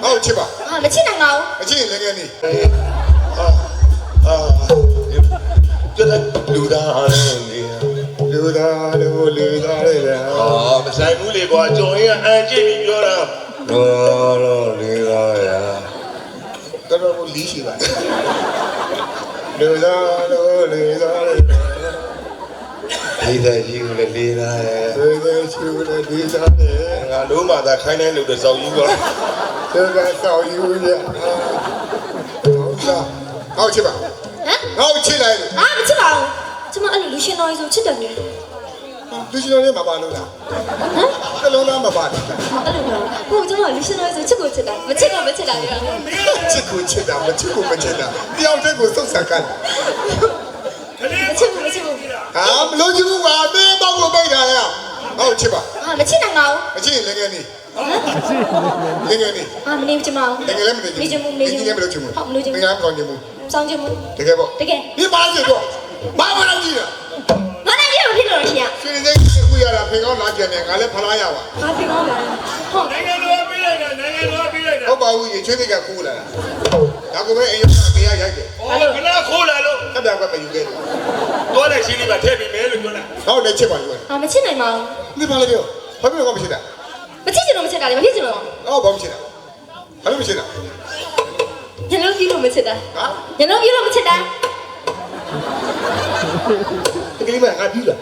好吃吧？啊，没吃蛋糕。没吃那个你。这个溜达的你，溜达的。哦，没在屋里过，终于安静的ပြော了，溜达呀，这个我理解了。溜达的。你在几个溜达呀？这个就来溜达的。俺老妈在海南路的烧鱼馆，这个烧油的好吃吧？啊？好吃来的。啊，没吃饱。怎么按你先nói rồi吃的呢？你现在妈妈弄的？这弄那妈妈的。我怎么你先nói rồi吃过吃的？没吃过没吃的。吃过吃的，没吃过没吃的。你要这个送啥干？没吃过没吃过。啊，老师傅话没帮我买的呀。好吃吧？啊，没吃蛋糕。没吃那个你。那个你。啊，没吃毛。那个没得。没吃毛没吃毛。你没得吃毛。好没吃毛。你俺讲吃毛。上吃毛。这个不？这个。你把这个，把我拿去了。我那也有这种东西啊。现在这回来了，平常拿钱呢，俺来拍哪样哇？啊，平常的。好。我把我以前那个哭了，然后我哎呦，没呀呀的。哦，跟他哭来了，那边我没有给。多在心里边特别没人说了。好，来吃吧，你。啊，没吃奶毛。你把那个，还没有我没吃的。没吃这种没吃的，没吃这种。哦，我没吃的，还没吃的。人老比我没吃的。啊？人老比我没吃的。这个你们俺比了。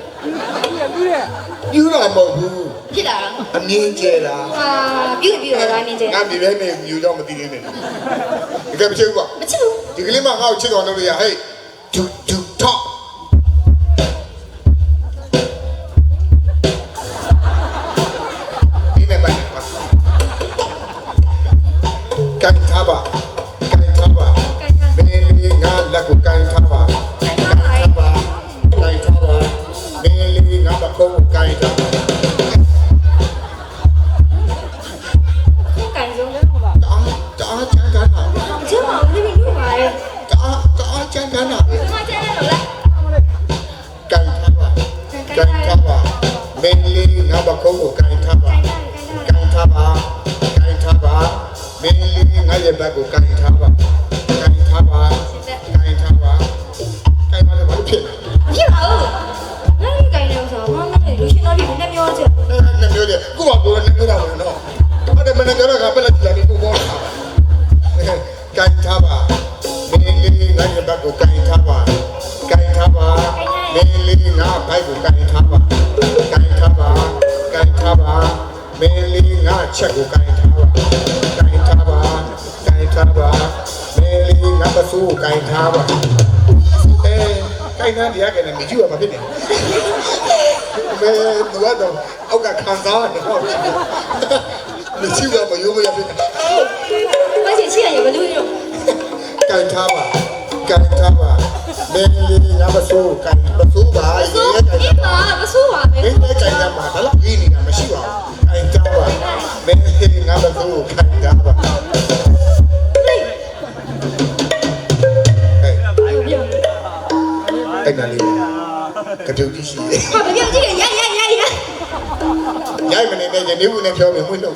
比了冇ဘူးဖြစ်တာ အမြင်ကျဲတာ အာပြီးတော့ဒါမြင်ကျဲ ငါဒီပဲနေယူတော့မသိသေးနဲ့ဒီကမချစ်ဘူးကွာ မချစ်ဘူး ဒီကလေးမငါ့ကိုချစ်တော်လုပ်လို့ရဟဲ့ဂျူဂျူထော့ဒီမဲ့ပါကန်ထားပါကန်ထားပါမင်းလေးငါလက်ကိုကန်ထားပါကန်ထားပါကန်ထားပါမင်းလေးငါမကုန်းကိုကန်ထားပါ ကန်ဆုံးလဲ တအားချမ်းသာတာ မချစ်ပါဘူးဒီလိုပါလေ တအားချမ်းသာတာ မချစ်တယ်လို့လား ကန်ထားပါကန်ထားပါမင်းလေးငါမကုန်းကိုကန်ထားပါကန်ထားပါကန်ထားပါမင်းလေးငါရဲ့ဘက်ကိုကန်ထားပါကန်ထားပါကန်ထားပါကန်ပါလည်းဘာလို့ဖြစ်လဲ ဖြစ်ပါဘူးနိုင်ကန်နေဆိုတော့မမလေးလူရှင်တော်ကြီးနဲ့ပြောချင် နှစ်မျိုးလေကိုကကိုယ်နဲ့ပြောတာမလို့နော်ဟုတ်တယ်မနေ့ကတော့ငါပဲလက်ကြည့်တယ်ကိုပေါ်တာကန်ထားပါမင်းလေးငါရဲ့ဘက်ကိုကန်ထားပါကန်ထားပါမင်းလေးငါဘက်ကိုကန်ထားပါကန်ထားပါကန်ထားပါမင်းလေးငါချက်ကိုကန်ထားပါကန်ထားပါကန်ထားပါမင်းလေးငါပစိုးကိုကန်ထားပါကန်ထားတရားကလည်းမကြည့်ရမှာဖြစ်နေမဲသူကတော့အောက်ကခံစားရတယ်ဟောမရှိတော့မယိုးမရဖြစ် မချစ်ချစ်ရဘယ်လိုလုပ် ကန်ထားပါကန်ထားပါမင်းလေးငါပစိုးကန်ပစိုးပါ မဆိုး ကန် အေးပါမဆိုးပါပဲ မင်းလည်းကန်ထားပါဒါတော့ပြီးနေတာမရှိပါဘူးကန်ထားပါမင်းလေးငါပစိုးကန်ထားပါ ဟေး ဟဲ့ ပြော အဲ့ဒါလေးကတူကြီးရှိတယ် ဟာပြောကြည့်ရရိုက်မနေနဲ့ယနေ့ဘူးနဲ့ပြောမယ်မွေးလို့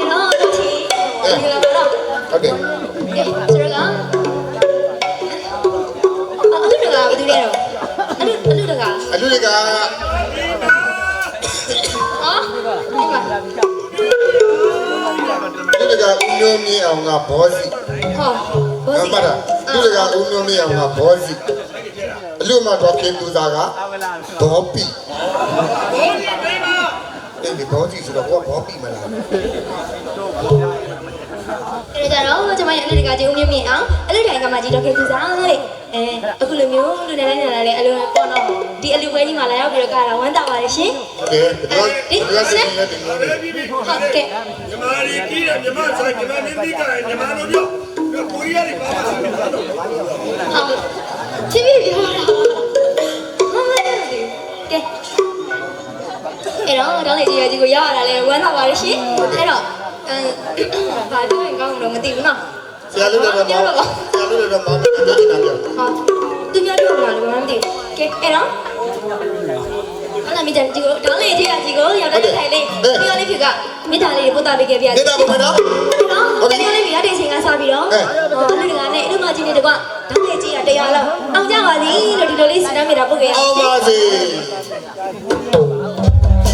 နော်တော့ချီဒီလိုတော့ ဟုတ်တယ် ကဲဆိုတော့ကအလူတကာဘယ်သူလဲတော့အလူတကာ အလူတွေက ဟာအဲ့မှာ အလူတွေကဦးမျိုးမြင့်အောင်ကဘောစီ ဟောဘော မ စီ မတာအလူတွေကဦးမျိုးမြင့်အောင်ကဘောစီအလူမတော့ခင်သူသားကဘောပီအဲ့ဒီဘောစီဆိုတော့ဘောပီမလား အဲ့ဒါတော့ကျွန်မရဲ့အလူတကာကြီးဦးမြင့်မြင့်အောင်အလူတိုင်ကမှကြီးတော့ခေသူစားတဲ့အခုလိုမျိုးလူနေတိုင်းနေလာတဲ့အလူပေါ့နော်ဒီအလူပွဲကြီးမှာလာရောက်ပြီးတော့ကတာဝမ်းသာပါတယ်ရှင် ဟုတ်တယ်တော့စနေနေ့တင်နေတယ် ဟုတ်ကဲ့ ညီမလေးကြီးတယ်ညီမဆိုင်ညီမမင်းပြီးကြတယ်ညီမတို့ပြောကိုရီးယားတွေပါပါ ဟုတ်ချစ်ပြီးပြောတာဟုတ်ကဲ့အဲ့တော့လေကြီးကိုရောက်ရတာလေဝမ်းသာပါတယ်ရှင်အဲ့တော့ဘာပြောရင်ကောင်းလို့မသိဘူးနော် ဆရာတို့လည်းမောင်းဆရာတို့လည်းမောင်းတယ်ပြောနေတာပြော ဟာသူများပြောမှာလည်းမသိဘူးကဲအဲ့တော့ အဲ့ဒါမိသားဒီကိုဒေါင်းလေးကြီးကကြီးကိုရောက်တဲ့ထိုင်လေးဒီကလေးဖြစ်ကမိသားလေးပို့တာပေးခဲ့ပြရစီ နေတာပုံမနော် နော်ဒီကလေးပြရတဲ့အချိန်ကစားပြီးတော့သူလေးကနဲ့အဲ့လိုမှကြီးနေတကွာဒေါင်းလေးကြီးကတရားလောက်အောင်ကြပါစီလို့ဒီလိုလေးစတမ်းမိတာပို့ခဲ့ရ အောင်ပါစေ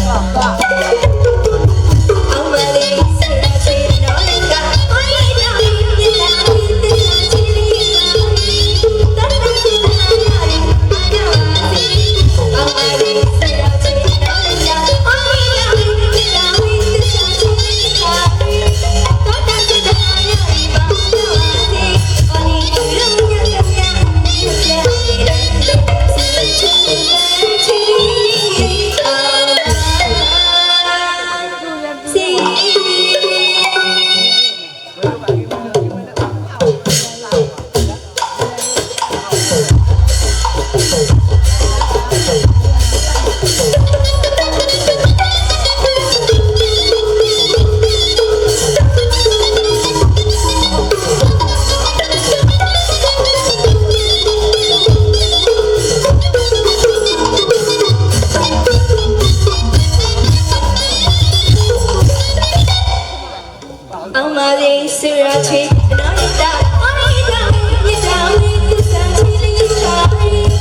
အောင်မလေးစေချေနော်ကအိုးရမြင်လာမြင်လာချီလေးတတ်တတ်နာရီအားရပါစီအောင်မလေးစေချေနော်ကအိုးရမြင်လာမြင်လာချီလေးတတ်တတ်နာရီပါတော့ပါစီအနီးရုံညံ့ညံ့ချီအောင်မလေးစရာချေနော်တာအိုးရမြင်လာမြင်လာချီလေး